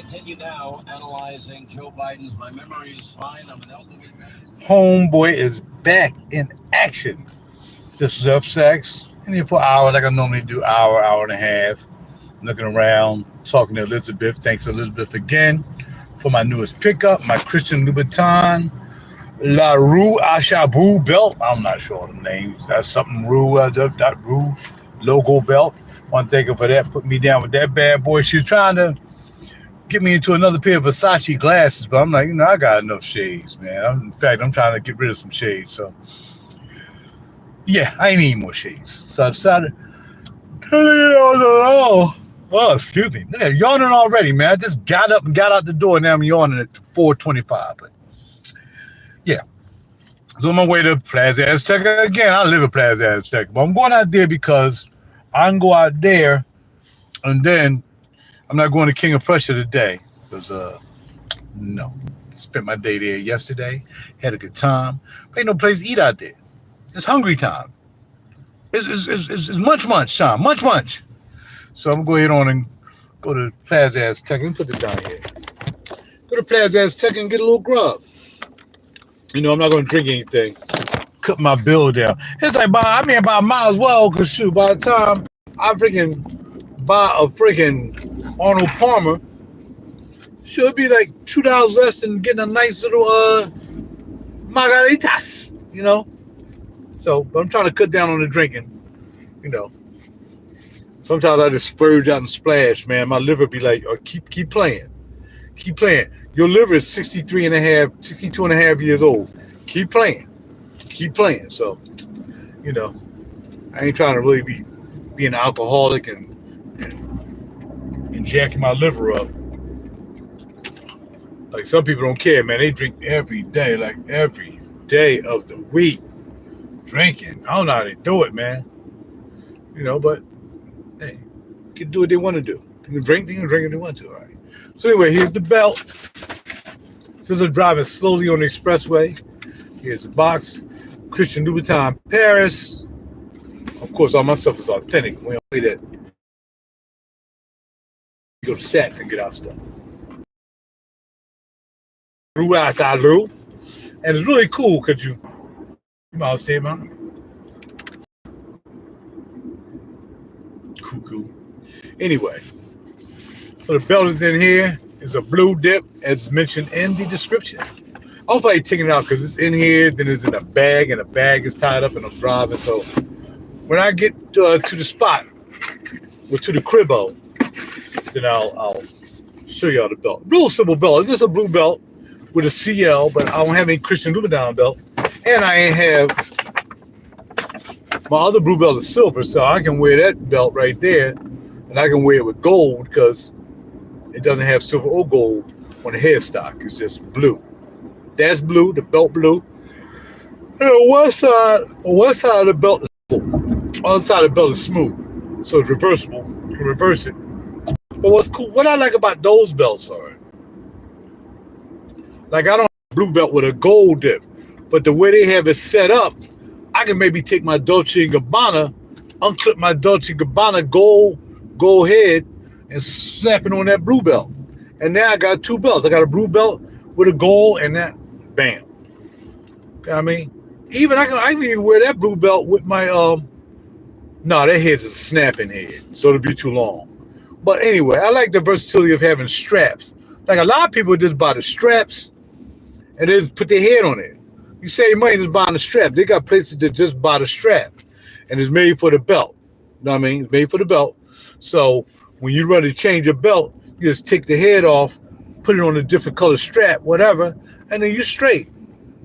continue now analyzing Joe Biden's. My memory is fine. I'm an elderly man. Homeboy is back in action. Just left sex. And here for an hour, like I normally do, hour and a half. Looking around, talking to Elizabeth. Thanks, Elizabeth, again for my newest pickup, my Christian Louboutin RaJuR belt. I'm not sure the names. That's something RaJuR logo belt. Want to thank her for that. Put me down with that bad boy. She was trying to get me into another pair of Versace glasses, but I'm like, I got enough shades, man. In fact, I'm trying to get rid of some shades. So, yeah, I ain't need more shades. So I decided to turn it on. Oh, excuse me. Yeah, yawning already, man. I just got up and got out the door. Now I'm yawning at 4:25. But yeah. So on my way to Plaza Azteca. Again, I live at Plaza Azteca. But I'm going out there because I can go out there and then I'm not going to King of Prussia today. Because, no. Spent my day there yesterday. Had a good time. But ain't no place to eat out there. It's hungry time. It's munch time. Munch. So I'm going to go ahead on and go to Plaza Azteca. Let me put this down here. Go to Plaza Azteca and get a little grub. I'm not going to drink anything. Cut my bill down. It's like, I might as well, because shoot, by the time I freaking buy a freaking Arnold Palmer, should be like $2 less than getting a nice little margaritas, So, but I'm trying to cut down on the drinking, Sometimes I just splurge out and splash, man. My liver be like, oh, keep playing. Keep playing. Your liver is 62 and a half years old. Keep playing. So, I ain't trying to really be an alcoholic and jacking my liver up. Like some people don't care, man. They drink every day, like every day of the week. Drinking. I don't know how they do it, man. But hey, they can do what they want to do. They can drink if they want to, all right. So anyway, here's the belt. Since I'm driving slowly on the expressway, here's the box. Christian Louboutin, Paris. Of course, all my stuff is authentic. We don't play that. We go to Saks and get our stuff. And it's really cool because you might stay behind me. Cuckoo. Anyway, so the belt is in here. It's a blue dip, as mentioned in the description. Hopefully, I'm taking it out because it's in here. Then it's in a bag, and the bag is tied up, and I'm driving. So when I get to the spot, or to the cribbo, then I'll show y'all the belt. Real simple belt. It's just a blue belt with a CL, but I don't have any Christian Louboutin belts, and I ain't have. My other blue belt is silver, so I can wear that belt right there, and I can wear it with gold because it doesn't have silver or gold on the headstock. It's just blue. That's blue, the belt blue. And on one side of the belt is smooth. The other side of the belt is smooth, so it's reversible. You can reverse it. But what's cool, what I like about those belts are, like I don't have a blue belt with a gold dip, but the way they have it set up, I can maybe take my Dolce & Gabbana, unclip my Dolce & Gabbana gold head, and snap it on that blue belt. And now I got two belts. I got a blue belt with a gold and that, bam. You know what I mean? I can even wear that blue belt with my, no, that head's a snapping head, so it'll be too long. But anyway, I like the versatility of having straps. Like a lot of people just buy the straps and they just put their head on it. You save money just buying the strap. They got places that just buy the strap, and it's made for the belt. You know what I mean? It's made for the belt. So when you run to change your belt, you just take the head off, put it on a different color strap, whatever, and then you're straight.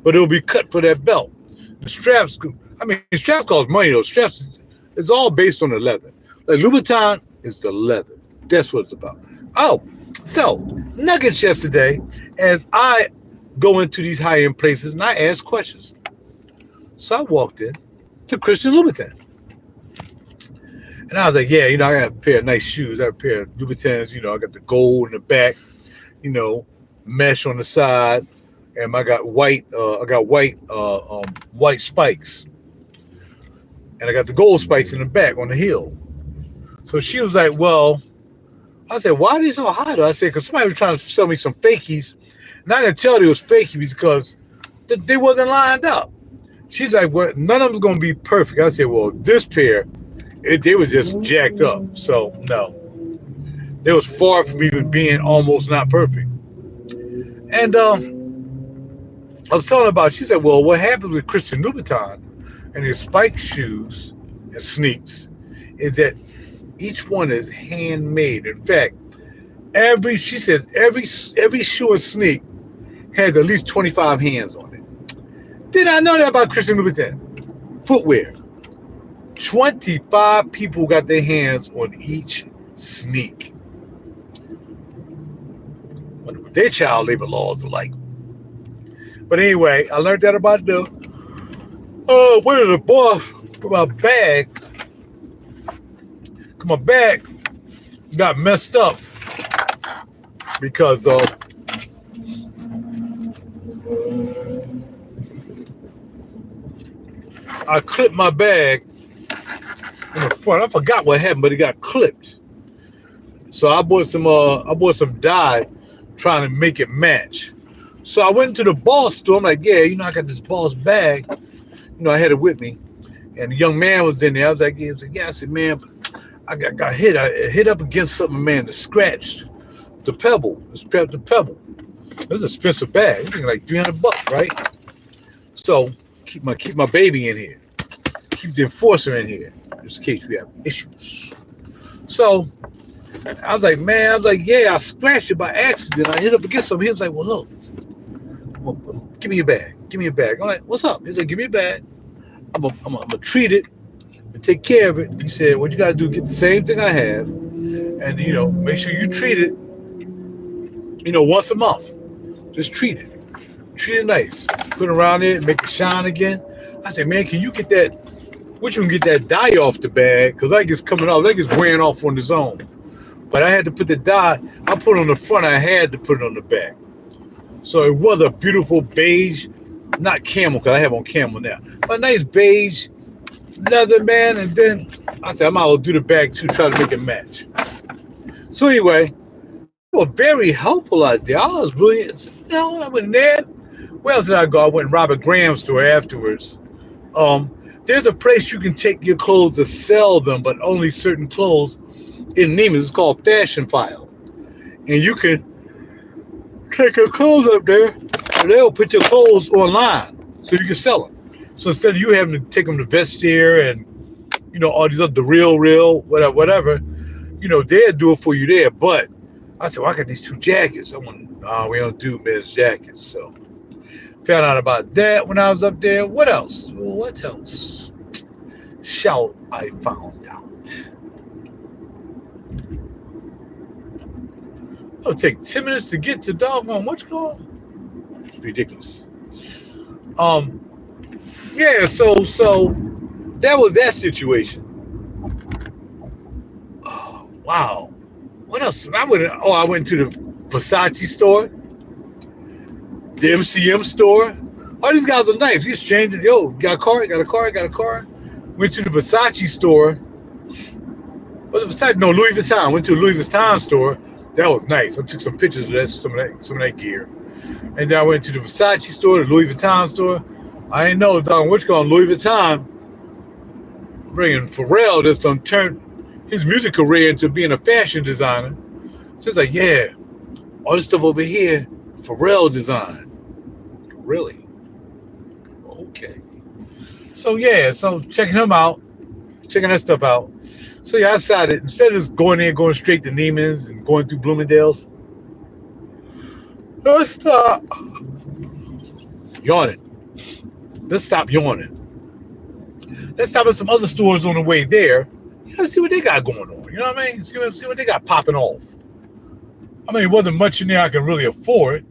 But it'll be cut for that belt. The straps, straps cost money though. Straps, it's all based on the leather. Like Louboutin is the leather. That's what it's about. Oh, so nuggets yesterday, as I go into these high-end places and I ask questions. So I walked in to Christian Louboutin. And I was like, yeah, I got a pair of nice shoes. I have a pair of Louboutins, I got the gold in the back, mesh on the side. And I got white spikes. And I got the gold spikes in the back on the heel. So she was like, well, I said, why are they so high though? I said, because somebody was trying to sell me some fakies. And I can tell they was fakies because they wasn't lined up. She's like, well, none of them's going to be perfect. I said, well, this pair, they was just jacked up. So, no. They was far from even being almost not perfect. And I was telling her about, she said, well, what happens with Christian Louboutin and his spike shoes and sneaks is that each one is handmade. In fact, she says every shoe and sneak has at least 25 hands on it. Did I know that about Christian Louboutin? Footwear. 25 people got their hands on each sneak. Wonder what their child labor laws are like. But anyway, I learned that about the one of the boss for my bag. My bag got messed up because I clipped my bag in the front. I forgot what happened, but it got clipped. So I bought some dye trying to make it match. So I went to the Boss store. I'm like, yeah, I got this Boss bag. I had it with me. And the young man was in there. I was like, yeah. I said, man, I got hit. I hit up against something, man, that scratched the pebble. It scratched the pebble. It was an expensive bag. It was like $300, right? So keep my baby in here. Keep the enforcer in here, just in case we have issues. So I was like, yeah, I scratched it by accident. I hit up against something. He was like, well, look, give me your bag. Give me your bag. I'm like, what's up? He's like, give me a bag. I'm gonna treat it and take care of it. He said, what you gotta do, get the same thing I have, and make sure you treat it, once a month. Just treat it nice. Put it around it, make it shine again. I said, man, can you get that? What you can get that dye off the bag? Because that gets coming off, that gets wearing off on its own. But I had to put the dye. I put it on the front. I had to put it on the back. So it was a beautiful beige, not camel, because I have on camel now, but nice beige leather, man. And then I said, I might as well do the bag too, try to make it match. So anyway, they were very helpful out there. I was really, I went there. Where else did I go? I went to Robert Graham's store afterwards. There's a place you can take your clothes to sell them, but only certain clothes in Neiman's. It's called Fashion File. And you can take your clothes up there, and they'll put your clothes online so you can sell them. So instead of you having to take them to Vestiaire and, all these other, the Real, whatever, they'll do it for you there. But I said, well, I got these 2 jackets. We don't do men's jackets. So found out about that when I was up there. What else? Shout, I found out. It'll take 10 minutes to get to doggone what's called. It's ridiculous. Yeah, so that was that situation. Oh, wow. What else? I went to the Versace store, the MCM store. All these guys are nice. He's changing. Yo, got a car. Went to the Versace store. Louis Vuitton. Went to a Louis Vuitton store. That was nice. I took some pictures of that, some of that gear. And then I went to the Versace store, the Louis Vuitton store. I ain't know, Louis Vuitton bringing Pharrell that's done turned his music career into being a fashion designer. So it's like, yeah, all this stuff over here, Pharrell design. Really? Okay. So yeah, checking that stuff out. So yeah, I decided instead of just going straight to Neiman's and going through Bloomingdale's, let's stop yawning. Let's stop yawning. Let's stop at some other stores on the way there. See what they got going on. You know what I mean? See what they got popping off. I mean, it wasn't much in there I can really afford.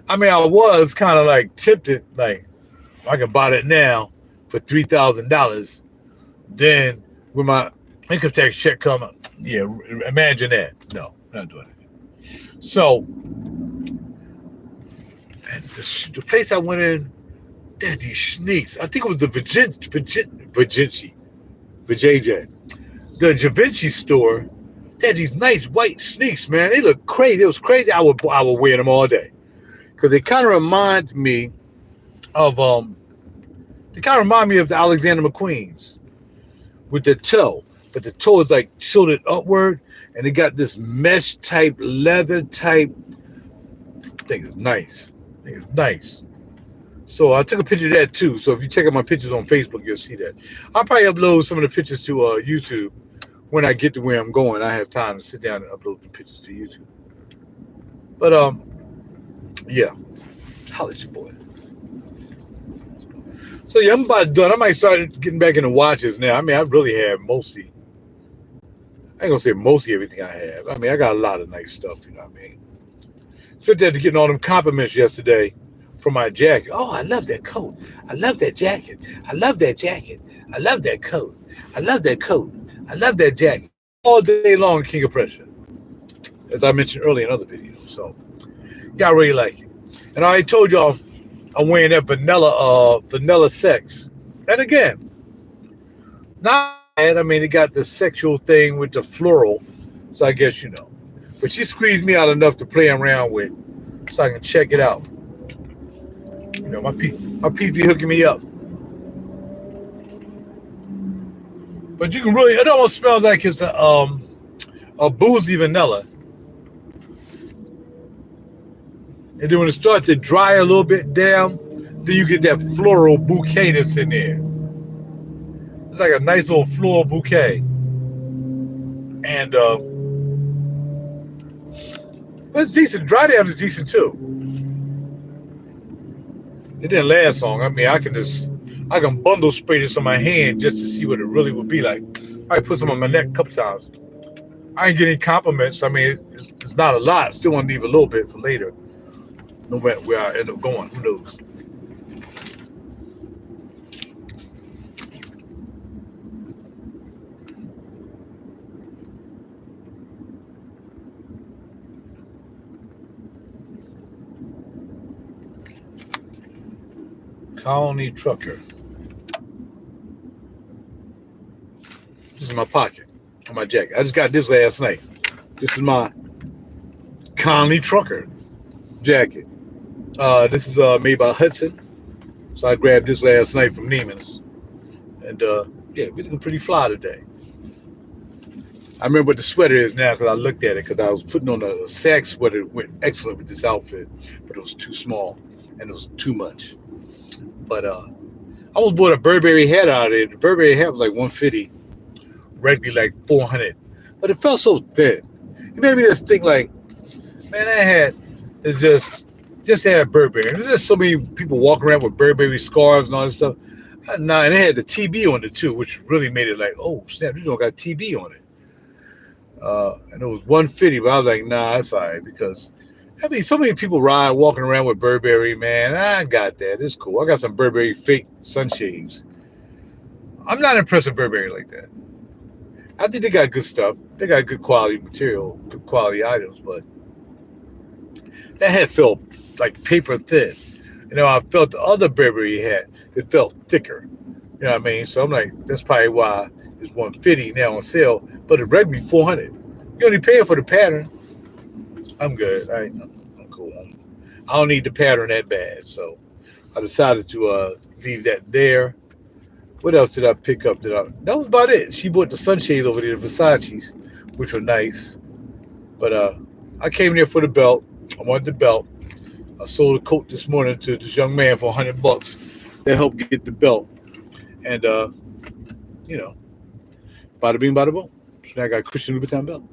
I mean, I was kind of like tempted, like I can buy that now for $3,000. Then when my income tax check come up, yeah, imagine that. No, not doing it. So, and the place I went in, they had these sneaks. I think it was the VJJ. The Da Vinci store They had these nice white sneaks, man. They look crazy. It was crazy. I would wear them all day because they kind of remind me of the Alexander McQueens with the toe, but the toe is like tilted upward, and they got this mesh type, leather type. I think it's nice. So I took a picture of that too. So if you check out my pictures on Facebook, you'll see that. I'll probably upload some of the pictures to YouTube when I get to where I'm going. I have time to sit down and upload the pictures to YouTube. But yeah, holla at your boy. So yeah, I'm about done. I might start getting back into watches now. I mean, I really have mostly. I ain't gonna say mostly everything I have. I mean, I got a lot of nice stuff. You know what I mean? Especially after getting all them compliments yesterday for my jacket. Oh, I love that coat. I love that jacket. I love that jacket. I love that coat. I love that coat. I love that jacket. All day long, King of Pressure. As I mentioned earlier in other videos. So, y'all really like it. And I already told y'all I'm wearing that vanilla sex. And again, not bad. I mean, it got the sexual thing with the floral. So I guess, you know. But she squeezed me out enough to play around with so I can check it out. You know, my piece be hooking me up. But you can really, it almost smells like it's a boozy vanilla. And then when it starts to dry a little bit down, then you get that floral bouquet that's in there. It's like a nice little floral bouquet. And but it's decent. Dry down is decent too. It didn't last long. I mean, I can bundle spray this on my hand just to see what it really would be like. I put some on my neck a couple times. I ain't getting any compliments. I mean, it's not a lot. Still want to leave a little bit for later. No matter where I end up going, who knows? Colony Trucker. This is my pocket on my jacket. I just got this last night. This is my Colony Trucker jacket. This is made by Hudson. So I grabbed this last night from Neiman's. And yeah, we're looking pretty fly today. I remember what the sweater is now because I looked at it because I was putting on a sack sweater that went excellent with this outfit, but it was too small and it was too much. But I almost bought a Burberry hat out of it. The Burberry hat was like $150, Redby like $400, but it felt so thin. It made me just think like, man, that hat is just had Burberry. There's just so many people walking around with Burberry scarves and all this stuff. Nah, and it had the TB on it too, which really made it like, oh snap, you don't got TB on it. And it was $150, but I was like, nah, that's all right because I mean, so many people walking around with Burberry, man. I got that. It's cool. I got some Burberry fake sunshades. I'm not impressed with Burberry like that. I think they got good stuff. They got good quality material, good quality items, but that hat felt like paper thin. You know, I felt the other Burberry hat, it felt thicker. You know what I mean? So I'm like, that's probably why it's $150 now on sale, but it read me $400. You only paying for the pattern. I'm good. I'm cool. I don't need the pattern that bad, so I decided to leave that there. What else did I pick up? That was about it. She bought the sunshades over there, the Versace's, which were nice. But I came there for the belt. I wanted the belt. I sold a coat this morning to this young man for $100. That helped get the belt. And you know, bada bing, bada boom. So now I got a Christian Louboutin belt.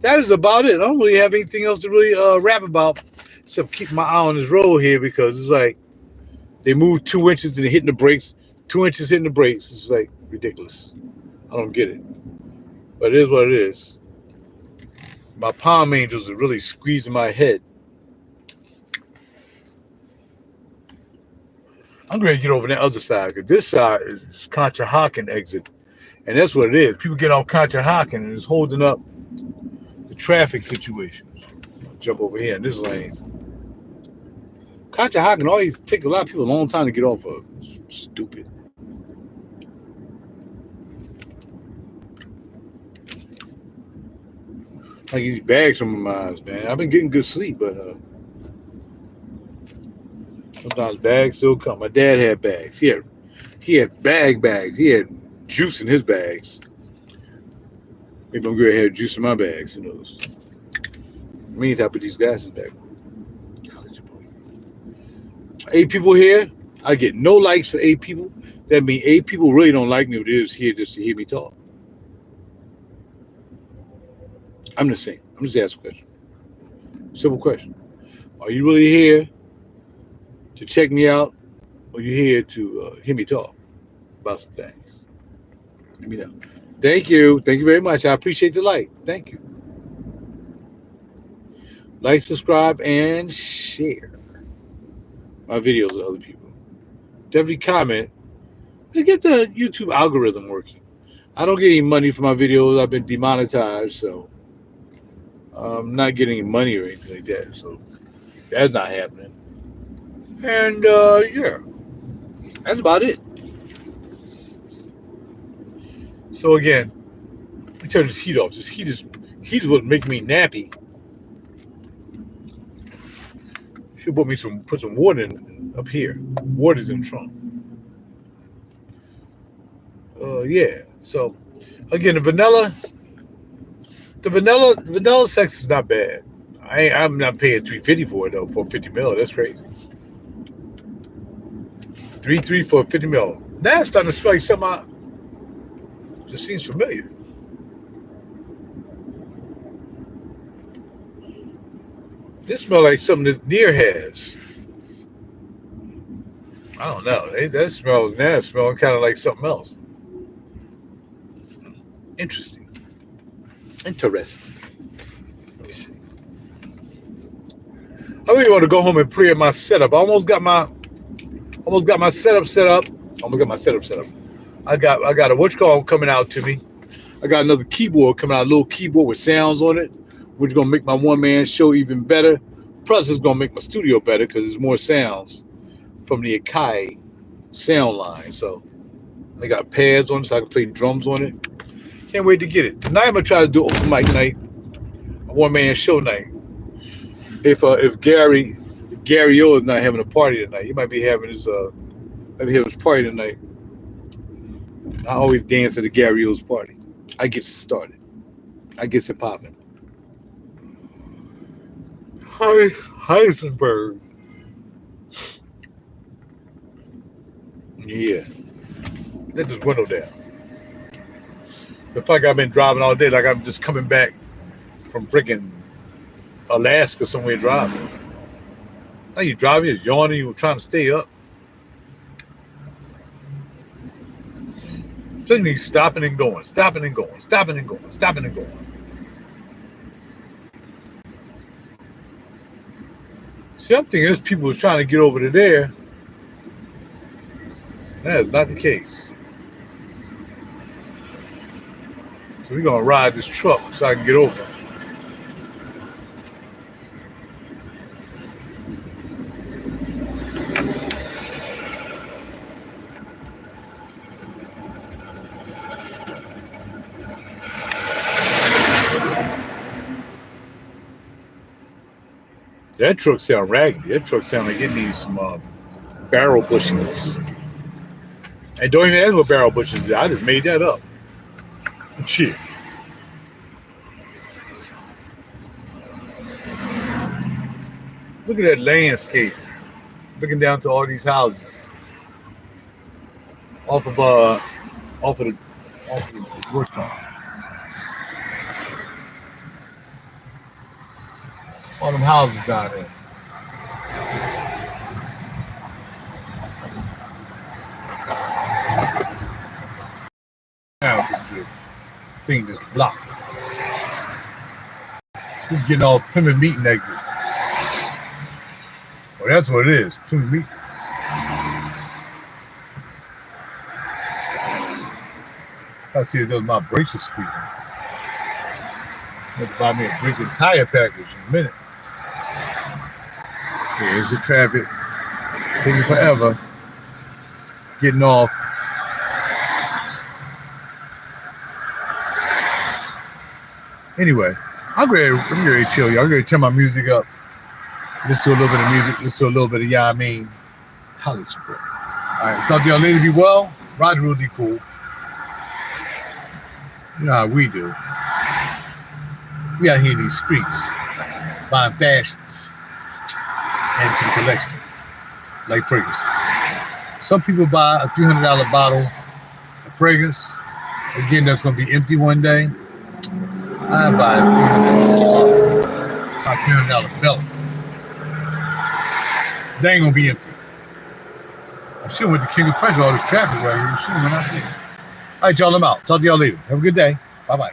That is about it. I don't really have anything else to really rap about except keep my eye on this road here because it's like they moved 2 inches and they're hitting the brakes. 2 inches hitting the brakes. It's like ridiculous. I don't get it. But it is what it is. My palm angels are really squeezing my head. I'm going to get over that other side because this side is Conshohocken exit. And that's what it is. People get off Conshohocken and it's holding up the traffic situation. I'll jump over here in this lane. Conshohocken always take a lot of people a long time to get off of. It's stupid. I get these bags from my eyes, man. I've been getting good sleep, but sometimes bags still come. My dad had bags. He had bags. He had juice in his bags. Maybe I'm going to have juice in my bags. Who knows? Meantime, I put these glasses back. How's your boy? 8 people here. I get no likes for 8 people. That means 8 people really don't like me, but they're just here just to hear me talk. I'm just saying. I'm just asking a question. Simple question. Are you really here to check me out, or are you here to hear me talk about some things? Let me know. Thank you. Thank you very much. I appreciate the like. Thank you. Like, subscribe, and share my videos with other people. Definitely comment. Get the YouTube algorithm working. I don't get any money for my videos. I've been demonetized, so I'm not getting any money or anything like that. So that's not happening. And yeah, that's about it. So again, let me turn this heat off. This heat is what make me nappy. Should put some water in up here. Water's in the trunk. Yeah. So again, the vanilla sex is not bad. I'm not paying $350 for it though. For 50 mil, that's crazy. $3 for 50 mil. Now it's starting to smell like something. Just seems familiar. This smells like something that Near has. I don't know. That smells kind of like something else. Interesting. Let me see. I really want to go home and play my setup. I almost got my setup set up. I got a whatchamacallit coming out to me. I got another keyboard coming out, a little keyboard with sounds on it, which is gonna make my one-man show even better. Plus, it's gonna make my studio better because there's more sounds from the Akai sound line. So I got pads on it, so I can play drums on it. Can't wait to get it. Tonight I'm gonna try to do open mic night, a one-man show night. If Gary O is not having a party tonight, he might be having his party tonight. I always dance at the Gary O's party. I get started. I get it popping. Heisenberg. Yeah. Let this window down. The fuck I've been driving all day, like I'm just coming back from freaking Alaska somewhere driving. Now you driving, you're yawning, you're trying to stay up. Suddenly stopping and going. See, I'm thinking there's people who's trying to get over to there. That is not the case. So we're gonna ride this truck so I can get over. That truck sound raggedy. That truck sound like it needs some barrel bushings. And don't even ask what barrel bushings is. I just made that up. Shit. Look at that landscape. Looking down to all these houses. Off of the rooftop. All them houses down there. Now this thing just blocked. Who's getting off Plymouth Meeting exit? Well, that's what it is. Plymouth Meeting. I see that my brakes are squeaking. I'm going to buy me a brake and tire package in a minute. Here's the traffic. Taking forever. Getting off. Anyway, I'm ready to chill, y'all. I'm ready to turn my music up. Listen to a little bit of music. Listen to a little bit of I mean. Holla at your boy. All right, talk to y'all later. Be well. RaJuR will be cool. You know how we do. We out here in these streets buying fashions and to the collection, like fragrances. Some people buy a $300 bottle of fragrance. Again, that's going to be empty one day. I buy a $300 belt. They ain't going to be empty. I should went to King of Prussia, all this traffic right here. Should went out there. All right, y'all, I'm out. Talk to y'all later. Have a good day. Bye-bye.